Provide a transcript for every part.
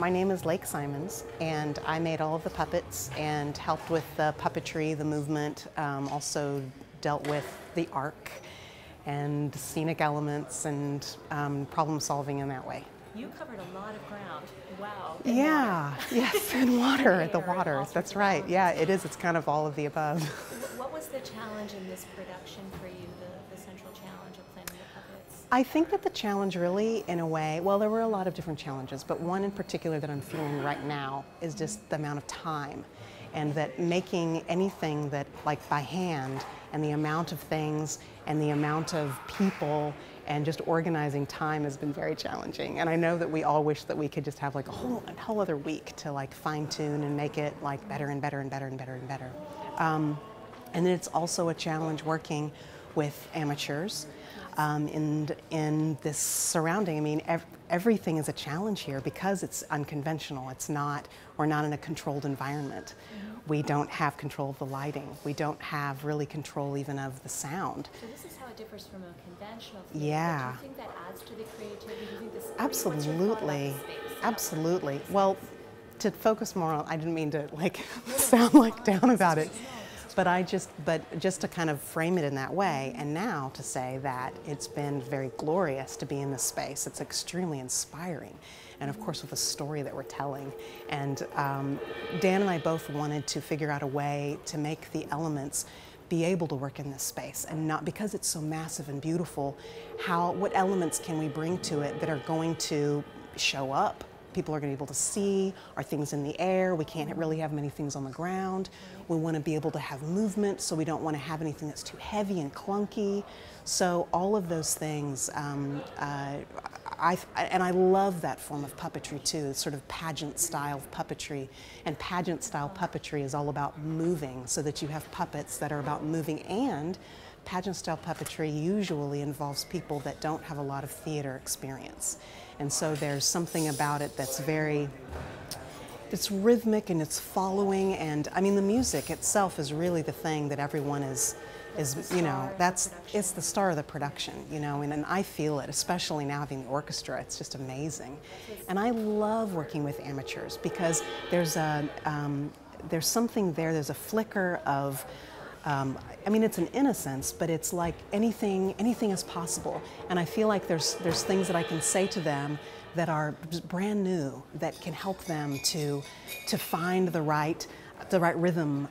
My name is Lake Simons, and I made all of the puppets and helped with the puppetry, the movement, also dealt with the arc and scenic elements and problem solving in that way. You covered a lot of ground. Wow. Yeah, yes, and water, And the air, waters, that's right. Yeah, it is, it's kind of all of the above. What was the challenge in this production for you, the central challenge of planning the puppets? I think that the challenge really, in a way, well, there were a lot of different challenges, but one in particular that I'm feeling right now is just the amount of time, and that making anything that, like by hand, and the amount of things, and the amount of people, and just organizing time has been very challenging. And I know that we all wish that we could just have like a whole other week to like fine tune and make it like better and better and better and better and better. And then it's also a challenge working with amateurs in this surrounding. I mean, everything is a challenge here because it's unconventional. It's not, we're not in a controlled environment. We don't have control of the lighting. We don't have really control even of the sound. So this is how it differs from a conventional theater. Yeah. Do you think that adds to the creativity? Do you think this, Absolutely. Absolutely. Well, to focus more on, I didn't mean to like sound like down about it. But just to kind of frame it in that way, and now to say that it's been very glorious to be in this space. It's extremely inspiring, and of course with the story that we're telling. And Dan and I both wanted to figure out a way to make the elements be able to work in this space, and not because it's so massive and beautiful. What elements can we bring to it that are going to show up? People are going to be able to see. Are things in the air? We can't really have many things on the ground. We want to be able to have movement, so we don't want to have anything that's too heavy and clunky. So all of those things, and I love that form of puppetry too, it's sort of pageant style of puppetry. And pageant style puppetry is all about moving, so that you have puppets that are about moving. And pageant style puppetry usually involves people that don't have a lot of theater experience. And so there's something about it that's it's rhythmic and it's following, and I mean the music itself is really the thing that everyone is you know, it's the star of the production, you know, and I feel it, especially now having the orchestra. It's just amazing. And I love working with amateurs because there's something there, there's a flicker of I mean, it's an innocence, but it's like anything is possible. And I feel like there's things that I can say to them that are brand new, that can help them to find the right rhythm,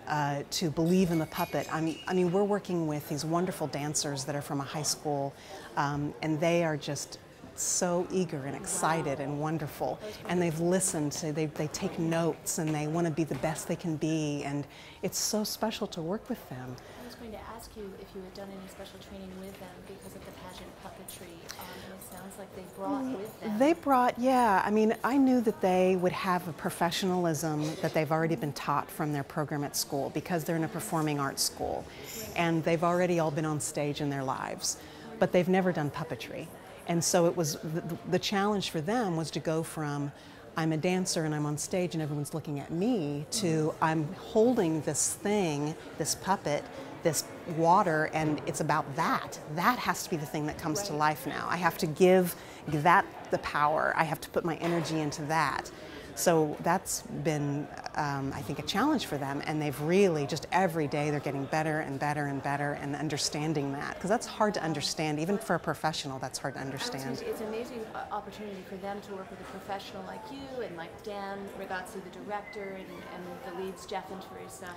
to believe in the puppet. I mean, we're working with these wonderful dancers that are from a high school, and they are just so eager and excited and wonderful, and they've listened, so they take notes and they want to be the best they can be, and it's so special to work with them. I was going to ask you if you had done any special training with them because of the pageant puppetry, and it sounds like they brought with them. They brought, yeah, I mean, I knew that they would have a professionalism that they've already been taught from their program at school because they're in a performing arts school, and they've already all been on stage in their lives, but they've never done puppetry. And so it was, the challenge for them was to go from, I'm a dancer and I'm on stage and everyone's looking at me, to I'm holding this thing, this puppet, this water, and it's about that. That has to be the thing that comes to life now. I have to give that the power. I have to put my energy into that. So that's been, I think, a challenge for them, and they've really, just every day, they're getting better and better and better and understanding that, because that's hard to understand, even for a professional, that's hard to understand. It's an amazing opportunity for them to work with a professional like you and like Dan Ragazzi, the director, and the leads, Jeff and Teresa.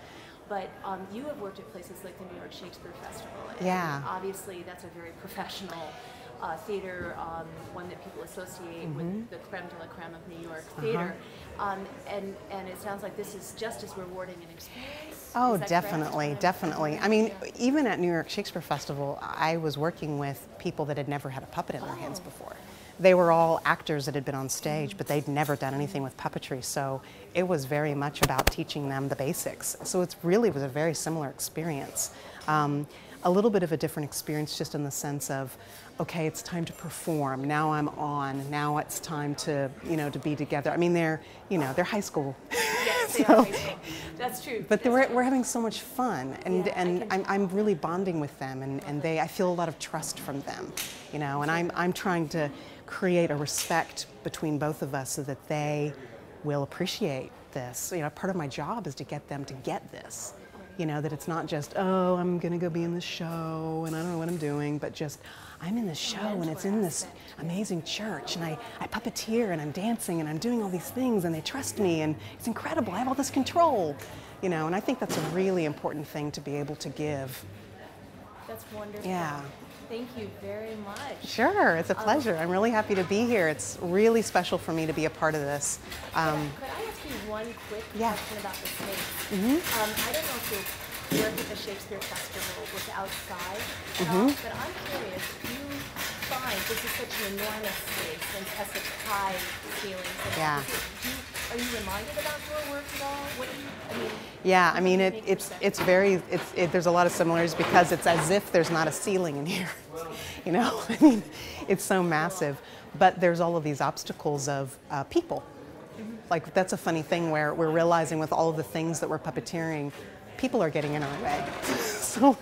But you have worked at places like the New York Shakespeare Festival, and yeah. Obviously that's a very professional theater, one that people associate with the creme de la creme of New York theater, and it sounds like this is just as rewarding an experience. Oh, definitely, definitely. I mean, even at New York Shakespeare Festival, I was working with people that had never had a puppet in their hands before. They were all actors that had been on stage, but they'd never done anything with puppetry, so it was very much about teaching them the basics. So it really was a very similar experience. A little bit of a different experience just in the sense of, okay, it's time to perform. Now I'm on. Now it's time to, you know, to be together. I mean, they're high school. Yes, they are high school. That's true. But we're having so much fun, and I'm really bonding with them, and I feel a lot of trust from them, you know. And I'm trying to create a respect between both of us so that they will appreciate this. You know, part of my job is to get them to get this. You know, that it's not just, oh, I'm gonna go be in this show and I don't know what I'm doing, but just, I'm in this show and it's in this amazing church and I puppeteer and I'm dancing and I'm doing all these things and they trust me and it's incredible, I have all this control. You know, and I think that's a really important thing to be able to give. That's wonderful. Yeah. Thank you very much. Sure, it's a pleasure. I'm really happy to be here. It's really special for me to be a part of this. Could I ask you one quick question about the space? I don't know if your work at the Shakespeare Festival was outside at all, but I'm curious, do you find this is such an enormous space and has such high ceilings? Yeah. Are you reminded about your work at all? What do you, I mean? Yeah, I mean, there's a lot of similarities because it's as if there's not a ceiling in here. You know, I mean, it's so massive, but there's all of these obstacles of people. Like, that's a funny thing where we're realizing with all of the things that we're puppeteering, people are getting in our way. So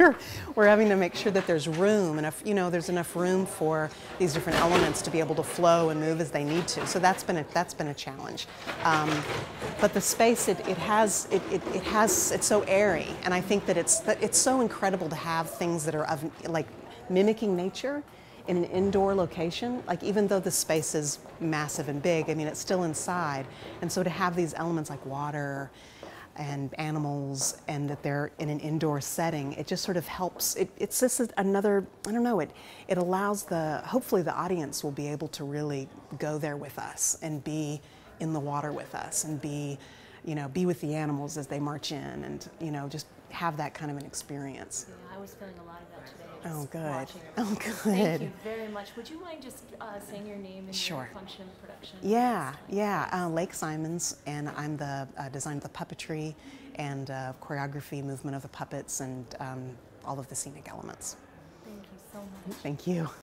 we're having to make sure that there's room, there's enough room for these different elements to be able to flow and move as they need to. So that's been a challenge. But the space, it's so airy, and I think that it's so incredible to have things that are like mimicking nature in an indoor location. Like, even though the space is massive and big, I mean, it's still inside, and so to have these elements like water and animals, and that they're in an indoor setting, it just sort of helps. It's just another, I don't know, it allows hopefully the audience will be able to really go there with us and be in the water with us and be with the animals as they march in and, just have that kind of an experience. Yeah, I was feeling a lot of that today. Oh, good. Watching. Oh, good. Thank you very much. Would you mind just saying your name and Sure. your function production? Yeah. Lake Simons, and I'm the design of the puppetry and choreography, movement of the puppets, and all of the scenic elements. Thank you so much. Thank you.